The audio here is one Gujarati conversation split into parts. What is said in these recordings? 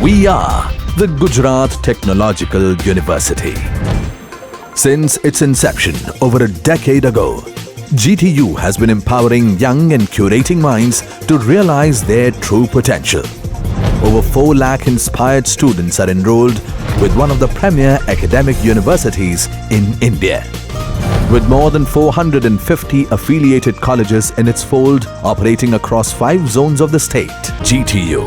We are the Gujarat Technological University. Since its inception over a decade ago, GTU has been empowering young and curating minds to realize their true potential. Over 4 lakh inspired students are enrolled with one of the premier academic universities in India. With more than 450 affiliated colleges in its fold operating across 5 zones of the state, GTU,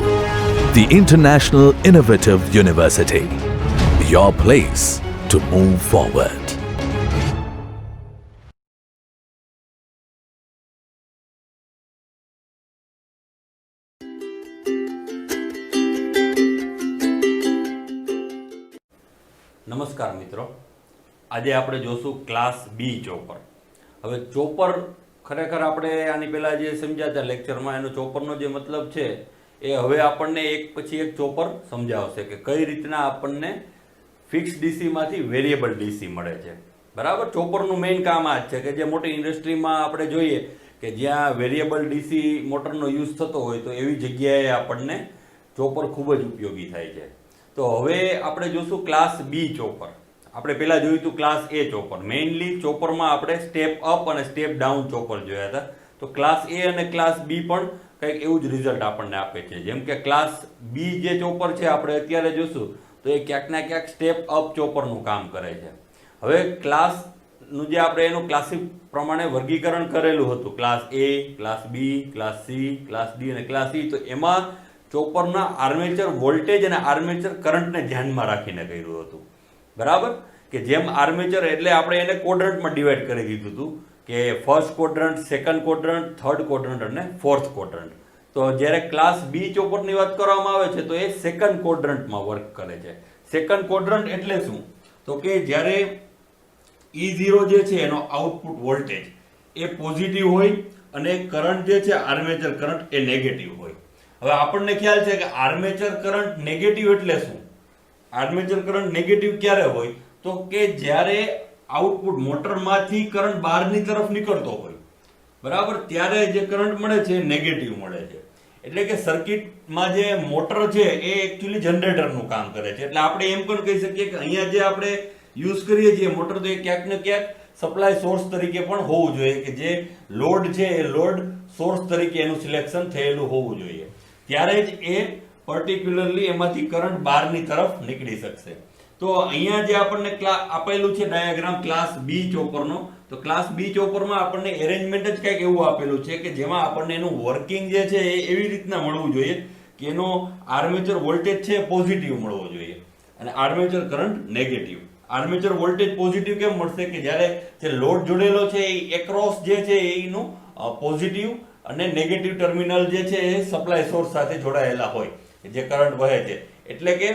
the International Innovative University, your place to move forward. નમસ્કાર મિત્રો, આજે આપણે જોશું ક્લાસ બી ચોપર. હવે ચોપર ખરેખર આપણે આની પહેલાં જે સમજ્યા હતા લેક્ચરમાં, એનો ચોપરનો જે મતલબ છે એ હવે આપણને એક પછી એક ચોપર સમજાવશે કે કઈ રીતના આપણને ફિક્સ ડીસીમાંથી વેરિયેબલ ડીસી મળે છે. બરાબર, ચોપરનું મેઇન કામ આ જ છે કે જે મોટી ઇન્ડસ્ટ્રીમાં આપણે જોઈએ કે જ્યાં વેરિયેબલ ડીસી મોટરનો યુઝ થતો હોય તો એવી જગ્યાએ આપણને ચોપર ખૂબ જ ઉપયોગી થાય છે. તો હવે આપણે જોશું ક્લાસ બી ચોપર. આપણે પહેલાં જોયું હતું ક્લાસ એ ચોપર. મેઇનલી ચોપરમાં આપણે સ્ટેપ અપ અને સ્ટેપ ડાઉન ચોપર જોયા હતા. તો ક્લાસ એ અને ક્લાસ બી પણ કંઈક એવું જ રિઝલ્ટ આપણને આપે છે. જેમ કે ક્લાસ બી જે ચોપર છે આપણે અત્યારે જોશું તો એ ક્યાંક ના ક્યાંક સ્ટેપ અપ ચોપરનું કામ કરે છે. હવે ક્લાસનું જે આપણે એનું ક્લાસિક પ્રમાણે વર્ગીકરણ કરેલું હતું, ક્લાસ એ, ક્લાસ બી, ક્લાસ સી, ક્લાસ ડી અને ક્લાસ ઈ, તો એમાં ચોપરના આર્મેચર વોલ્ટેજ અને આર્મેચર કરંટને ધ્યાનમાં રાખીને કર્યું હતું. બરાબર, કે જેમ આર્મેચર એટલે આપણે એને ક્વોડ્રન્ટમાં ડિવાઈડ કરી દીધું હતું કે first quadrant, second quadrant, third quadrant અને ફોર્થ ક્વોડ્રન્ટ. તો જ્યારે ક્લાસ બી ચોપરની વાત કરવામાં આવે છે તો એ સેકન્ડ ક્વોડ્રન્ટમાં વર્ક કરે છે. સેકન્ડ ક્વોડ્રન્ટ એટલે શું? તો કે જ્યારે E0 જે છે એનો આઉટપુટ વોલ્ટેજ એ પોઝિટિવ હોય અને કરંટ જે છે આર્મેચર કરંટ એ નેગેટિવ હોય. હવે આપણને ખ્યાલ છે કે આર્મેચર કરંટ નેગેટિવ એટલે શું? આર્મેચર કરંટ નેગેટિવ ક્યારે હોય? તો કે જ્યારે આઉટપુટ મોટરમાંથી કરંટ બહારની તરફ નીકળતો હોય, બરાબર, ત્યારે જે કરંટ મળે છે એ નેગેટિવ મળે છે. એટલે કે સર્કિટમાં જે મોટર છે એ એકચ્યુઅલી જનરેટરનું કામ કરે છે. એટલે આપણે એમ પણ કહી શકીએ કે અહીંયા જે આપણે યુઝ કરીએ છીએ મોટર, તો એ ક્યાંક ને ક્યાંક સપ્લાય સોર્સ તરીકે પણ હોવું જોઈએ, કે જે લોડ છે એ લોડ સોર્સ તરીકે એનું સિલેક્શન થયેલું હોવું જોઈએ. ત્યારે જ એ પર્ટિક્યુલરલી એમાંથી કરંટ બહારની તરફ નીકળી શકશે. તો અહીંયા જે આપણને આપેલું છે ડાયાગ્રામ ક્લાસ બી ચોપરનો, તો ક્લાસ બી ચોપરમાં આપણને એરેન્જમેન્ટ જ કંઈક એવું આપેલું છે કે જેમાં આપણને એનું વર્કિંગ જે છે એ એવી રીતના મળવું જોઈએ કે એનો આર્મેચર વોલ્ટેજ છે પોઝિટિવ મળવો જોઈએ અને armature current negative. Armature voltage positive કેમ મળશે? કે જ્યારે જે લોડ જોડેલો છે એ એક્રોસ જે છે એનું પોઝિટિવ અને નેગેટિવ ટર્મિનલ જે છે એ સપ્લાય સોર્સ સાથે જોડાયેલા હોય, જે કરંટ વહે છે. એટલે કે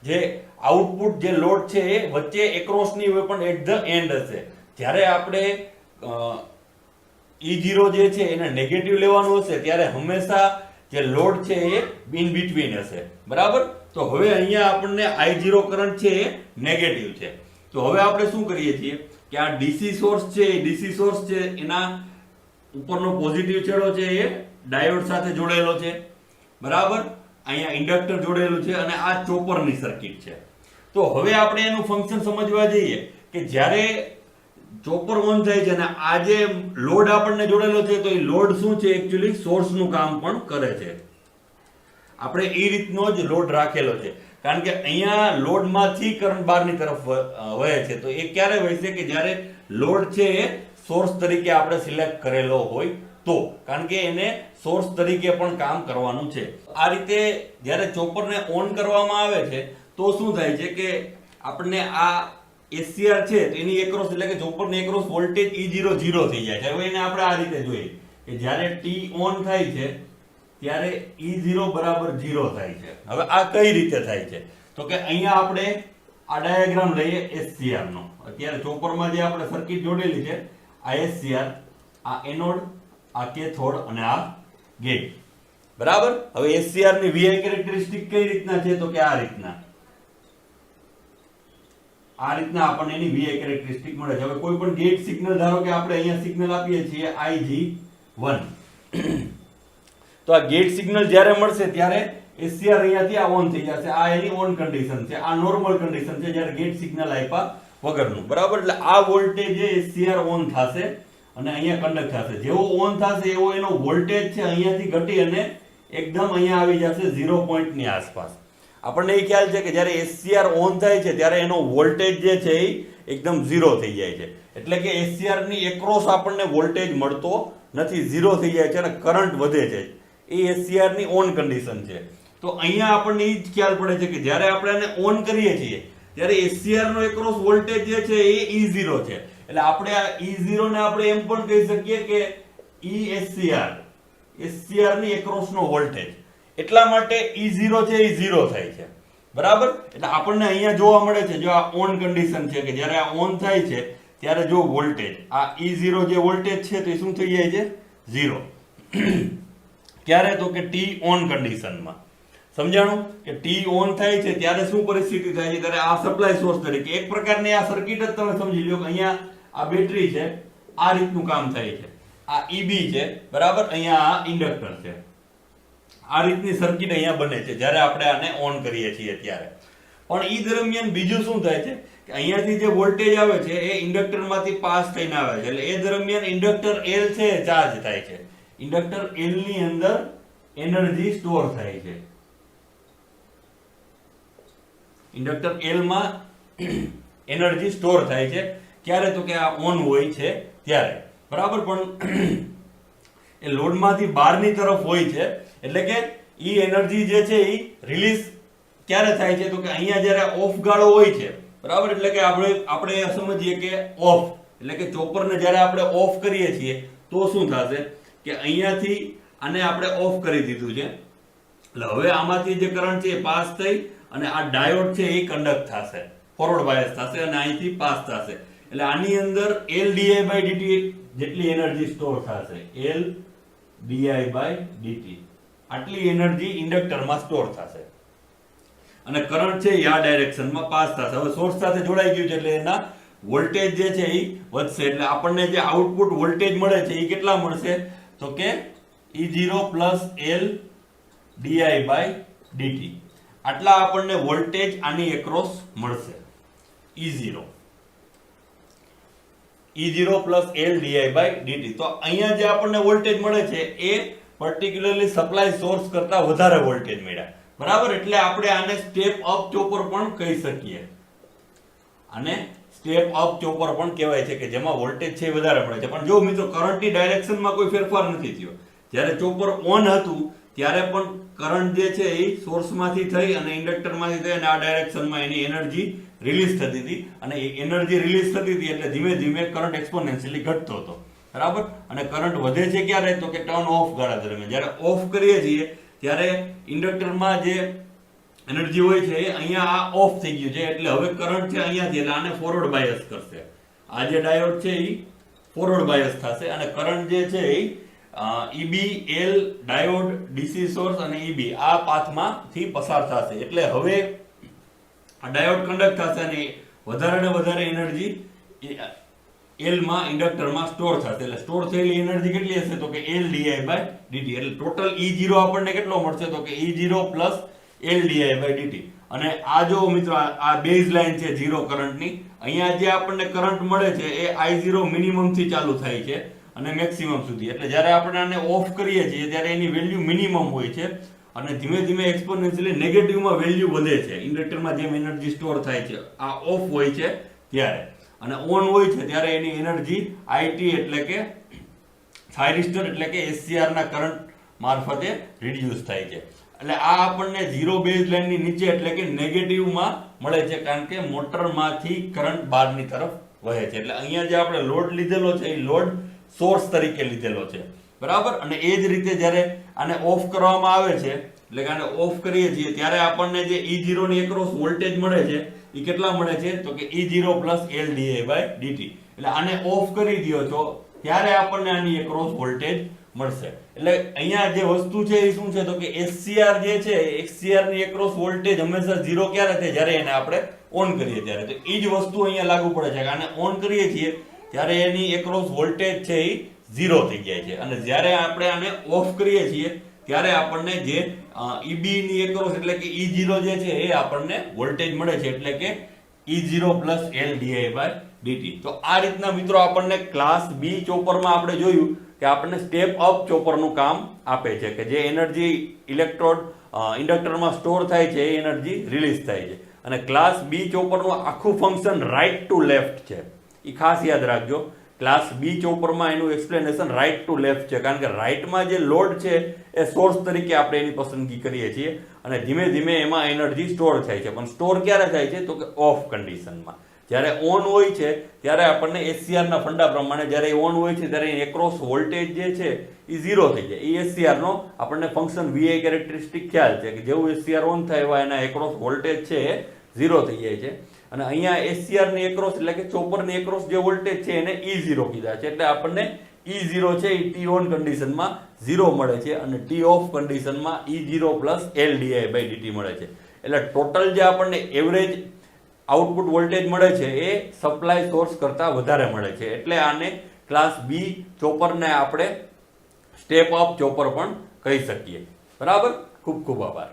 જે આઉટપુટ જે લોડ છે એ વચ્ચે એક્રોસ ની હોય પણ એટ ધ એન્ડ હશે. જ્યારે આપણે E0 જે છે એને નેગેટિવ લેવાનું હશે ત્યારે હંમેશા જે લોડ છે એ ઇન બિટવીન હશે. બરાબર, તો હવે અહીંયા આપણને I0 કરંટ છે એ નેગેટિવ છે. તો હવે આપણે શું કરીએ છીએ કે આ ડીસી સોર્સ છે, એ ડીસી સોર્સ છે એના ઉપરનો પોઝિટિવ છેડો છે એ ડાયોડ સાથે જોડેલો છે. બરાબર, અહીંયા ઇન્ડક્ટર જોડેલું છે અને આ ચોપરની સર્કિટ છે. તો હવે આપણે એનું ફંક્શન સમજવા જઈએ કે જ્યારે ચોપર ઓન થાય છે અને આ જે લોડ આપણને જોડેલો છે તો એ લોડ શું છે? એકચ્યુઅલી સોર્સનું કામ પણ કરે છે. આપણે એ રીતનો જ લોડ રાખેલો છે કારણ કે અહીંયા લોડમાંથી કરંટ બહારની તરફ વહે છે. તો એ ક્યારે વહેશે? કે જ્યારે લોડ છે એ સોર્સ તરીકે આપણે સિલેક્ટ કરેલો હોય તો, કારણ કે એને સોર્સ તરીકે પણ કામ કરવાનું છે. આ રીતે જ્યારે ચોપરને ઓન કરવામાં આવે છે તો શું થાય છે કે આપણને આ SCR છે એની એક્રોસ એટલે કે ચોપરની એક્રોસ વોલ્ટેજ E0 0 થઈ જાય છે. હવે એને આપણે આ રીતે જોઈએ કે જ્યારે T ઓન થાય છે ત્યારે E0 બરાબર 0 થાય છે. હવે આ કઈ રીતે થાય છે? તો કે અહીંયા આપણે આ ડાયાગ્રામ લઈએ SCR નો. અત્યારે ચોપરમાં જે આપણે સર્કિટ જોડેલી છે આ SCR, આ એનોડ, આ કેથોડ અને આ ગેટ. બરાબર, હવે SCR ની VI કેરેક્ટરિસ્ટિક કઈ રીતના છે? તો કે આ રીતના આપણને એની VI કેરેક્ટરિસ્ટિક મળે છે. હવે કોઈ પણ ગેટ સિગ્નલ, ધારો કે આપણે અહીંયા સિગ્નલ આપીએ છીએ IG1, તો આ ગેટ સિગ્નલ જ્યારે મળશે ત્યારે SCR અહીંયાથી આ ઓન થઈ જશે, આ એની ઓન કન્ડિશન છે, આ નોર્મલ કન્ડિશન છે જ્યારે ગેટ સિગ્નલ આપ્યા વગરનું, બરાબર. એટલે આ વોલ્ટેજ જે SCR ઓન થશે અને અહીંયા કન્ડક્ટ થશે. જેવો ઓન થશે એવો એનો વોલ્ટેજ છે અહીંયાથી ઘટી અને એકદમ અહીંયા આવી જશે 0 પોઈન્ટની આસપાસ. આપણને એ ખ્યાલ છે કે જ્યારે SCR ઓન થાય છે ત્યારે એનો વોલ્ટેજ જે છે એ એકદમ 0 થઈ જાય છે. એટલે કે SCR ની એક્રોસ આપણને વોલ્ટેજ મળતો નથી, 0 થઈ જાય છે અને કરંટ વધે છે. એ SCR ની ઓન કન્ડિશન છે. તો અહીંયા આપણને એ જ ખ્યાલ પડે છે કે જ્યારે આપણે આને ઓન કરીએ છીએ ત્યારે SCR નો એક્રોસ વોલ્ટેજ જે છે એ E0 છે. એટલે આપણે આ E0 ને આપણે એમ પણ કહી શકીએ કે ESCR, SCR ની એક્રોસ નો વોલ્ટેજ. એટલા માટે E0 છે એ 0 થાય છે, બરાબર. એટલે આપણને અહીંયા જોવા મળે છે, જો આ ઓન કન્ડિશન છે કે જ્યારે આ ઓન થાય છે ત્યારે જો વોલ્ટેજ આ E0 જે વોલ્ટેજ છે તે શું થઈ જાય છે 0. ક્યારે? તો કે T ઓન કન્ડિશનમાં. સમજાણું કે T ઓન થાય છે ત્યારે શું પરિસ્થિતિ થાય છે? ત્યારે આ સપ્લાય સોર્સ તરીકે એક પ્રકારની આ સર્કિટ જ તમે સમજી લો કે અહીંયા આ બેટરી છે, આ રીતનું કામ થાય છે, આ EB છે, બરાબર. અહીંયા આ ઇન્ડક્ટર છે, આ રીતની સર્કિટ અહીંયા બને છે જ્યારે આપણે આને ઓન કરીએ છીએ ત્યારે. પણ ઈ દરમિયાન બીજું શું થાય છે કે અહીંયાથી જે વોલ્ટેજ આવે છે એ ઇન્ડક્ટરમાંથી પાસ થઈને આવે છે. એટલે એ દરમિયાન ઇન્ડક્ટર L છે ચાર્જ થાય છે. ઇન્ડક્ટર L ની અંદર એનર્જી સ્ટોર થાય છે. ઇન્ડક્ટર L માં એનર્જી સ્ટોર થાય છે. ક્યારે? તો કે આ ઓન હોય છે ત્યારે, બરાબર. પણ એ લોડમાંથી બહારની તરફ હોય છે. એટલે કે ઈ એનર્જી જે છે એ રિલીઝ ક્યારે થાય છે? તો કે અહીંયા જ્યારે ઓફ ગાળો હોય છે, બરાબર. એટલે કે આપણે સમજીએ કે ઓફ એટલે કે ચોપરને જ્યારે આપણે ઓફ કરીએ છીએ તો શું થશે કે અહીંયાથી આને આપણે ઓફ કરી દીધું છે. એટલે હવે આમાંથી જે કરંટ છે એ પાસ થઈ અને આ ડાયોડ છે એ કન્ડક્ટ થશે, ફોરવર્ડ બાયસ થશે અને અહીંથી પાસ થશે. એટલે આની અંદર LdI/dt જેટલી એનર્જી સ્ટોર થશે, LdI/dt આટલી એનર્જી ઇન્ડક્ટરમાં સ્ટોર થશે અને કરંટ છે એ આ ડાયરેક્શનમાં પાસ થશે. હવે સોર્સ સાથે જોડાઈ ગયું છે એટલે એના વોલ્ટેજ જે છે એ વધશે. એટલે આપણને જે આઉટપુટ વોલ્ટેજ મળે છે એ કેટલા મળશે? તો કે E0 + LdI/dt આટલા આપણને વોલ્ટેજ આની એક્રોસ મળશે. E0 + LdI/dt. તો અહીંયા જે આપણને વોલ્ટેજ મળે છે એ પર્ટિક્યુલરલી સપ્લાય સોર્સ કરતા વધારે વોલ્ટેજ મળ્યા, બરાબર. એટલે આપણે આને સ્ટેપ અપ ચોપર પણ કહી શકીએ. આને સ્ટેપ અપ ચોપર પણ કહેવાય છે કે જેમાં વોલ્ટેજ છે એ વધારે મળે છે. પણ જો મિત્રો કરંટની ડાયરેક્શનમાં કોઈ ફેરફાર નથી થયો. જ્યારે ચોપર ઓન હતું ત્યારે પણ કરંટ જે છે એ સોર્સમાંથી થઈ અને ઇન્ડક્ટરમાંથી થઈ અને આ ડાયરેક્શનમાં એની એનર્જી રિલીઝ થતી હતી. અને એ એનર્જી રિલીઝ થતી હતી એટલે ધીમે ધીમે કરંટ એક્સપોનેન્શિયલી ઘટતો હતો, બરાબર. અને કરંટ વધે છે ક્યારે? તો કે ટર્ન ઓફ ગાળા દરમિયાન. જ્યારે ઓફ કરીએ છીએ ત્યારે ઇન્ડક્ટરમાં જે એનર્જી હોય છે એ અહીંયા આ ઓફ થઈ ગયું છે. એટલે હવે કરંટ છે અહીંયાથી એટલે આને ફોરવર્ડ બાયસ કરશે. આ જે ડાયોડ છે એ ફોરવર્ડ બાયસ થશે અને કરંટ જે છે એ EB, L, diode, DC source અને EB આ પાથમાંથી પસાર થશે. એટલે હવે આ ડાયોડ કન્ડક્ટ થશે અને વધારે ને વધારે એનર્જી L માં ઇન્ડક્ટરમાં સ્ટોર થશે. એટલે સ્ટોર થયેલી એનર્જી કેટલી હશે? તો કે LdI/dt. એટલે ટોટલ E0 આપણને કેટલો મળશે? તો કે E0 + LdI/dt. અને આ જો મિત્રો આ બેઝ લાઈન છે 0 કરંટની. અહીંયા જે આપણને કરંટ મળે છે એ I0 મિનિમમ થી ચાલુ થાય છે અને મેક્સિમમ સુધી. એટલે જ્યારે આપણે આને ઓફ કરીએ છીએ ત્યારે એની વેલ્યુ મિનિમમ હોય છે અને ધીમે ધીમે એક્સપોનેન્શિયલી નેગેટિવમાં વેલ્યુ વધે છે. ઇન્ડક્ટરમાં જેમ એનર્જી સ્ટોર થાય છે આ ઓફ હોય છે ત્યારે, અને ઓન હોય છે ત્યારે એની એનર્જી IT એટલે કે થાઇરિસ્ટર એટલે કે SCR ના કરંટ મારફતે રિડ્યુસ થાય છે. એટલે આ આપણને 0 બેઝ લાઇન ની નીચે એટલે કે નેગેટિવમાં મળે છે કારણ કે મોટરમાંથી કરંટ બહારની તરફ વહે છે. એટલે અહીંયા જે આપણે લોડ લીધેલો છે એ લોડ સોર્સ તરીકે લીધેલો છે, બરાબર. અને એ જ રીતે જ્યારે આને ઓફ કરવામાં આવે છે એટલે કે આને ઓફ કરીએ છીએ ત્યારે આપણને જે E0 ની એક્રોસ વોલ્ટેજ મળે છે એ કેટલા મળે છે? તો કે E0 + LdI/dt. એટલે આને ઓફ કરી દો છો ત્યારે આપણને આની એક્રોસ વોલ્ટેજ મળશે. એટલે અહીંયા જે વસ્તુ છે એ શું છે? તો કે SCR જે છે SCR ની એક્રોસ વોલ્ટેજ હંમેશા 0 ક્યારે થાય? જ્યારે એને આપણે ઓન કરીએ ત્યારે. તો એ જ વસ્તુ અહીંયા લાગુ પડે છે કે આને ઓન કરીએ છીએ ત્યારે એની એક્રોસ વોલ્ટેજ છે એ 0 થઈ જાય છે અને જ્યારે આપણે આને ઓફ કરીએ છીએ ત્યારે આપણને જે EB ની એક્રોસ એટલે કે E0 જે છે એ આપણને વોલ્ટેજ મળે છે, એટલે કે E0 પ્લસ L dt. તો આ રીતના મિત્રો આપણને ક્લાસ બી ચોપરમાં આપણે જોયું કે આપણને સ્ટેપ અપ ચોપરનું કામ આપે છે, કે જે એનર્જી ઇલેક્ટ્રોડ ઇન્ડક્ટરમાં સ્ટોર થાય છે એ એનર્જી રિલીઝ થાય છે. અને ક્લાસ બી ચોપરનું આખું ફંક્શન રાઈટ ટુ લેફ્ટ છે, એ ખાસ યાદ રાખજો. ક્લાસ બી ચોપરમાં એનું એક્સપ્લેનેશન રાઈટ ટુ લેફ્ટ છે, કારણ કે રાઈટમાં જે લોડ છે એ સોર્સ તરીકે આપણે એની પસંદગી કરીએ છીએ અને ધીમે ધીમે એમાં એનર્જી સ્ટોર થાય છે. પણ સ્ટોર ક્યારે થાય છે? તો કે ઓફ કન્ડિશનમાં. જ્યારે ઓન હોય છે ત્યારે આપણને SCR ના ફંડા પ્રમાણે જ્યારે ઓન હોય છે ત્યારે એક્રોસ વોલ્ટેજ જે છે એ 0 થઈ જાય. એ SCR નો આપણને ફંક્શન VI કેરેક્ટરિસ્ટિક ખ્યાલ છે કે જેવું SCR ઓન થાય એવા એના એક્રોસ વોલ્ટેજ છે એ 0 થઈ જાય છે. અને અહીંયા SCR ની એક્રોસ એટલે કે ચોપરની એક્રોસ જે વોલ્ટેજ છે એને E0 કીધા છે, એટલે આપણને E0 છે એ T ઓન કન્ડિશનમાં 0 મળે છે અને T ઓફ કન્ડિશનમાં E0 પ્લસ L dt મળે છે. એટલે ટોટલ જે આપણને એવરેજ આઉટપુટ વોલ્ટેજ મળે છે એ સપ્લાય સોર્સ કરતા વધારે મળે છે, એટલે આને ક્લાસ બી ચોપરને આપણે સ્ટેપ અપ ચોપર પણ કહી શકીએ. બરાબર. ખૂબ ખૂબ આભાર.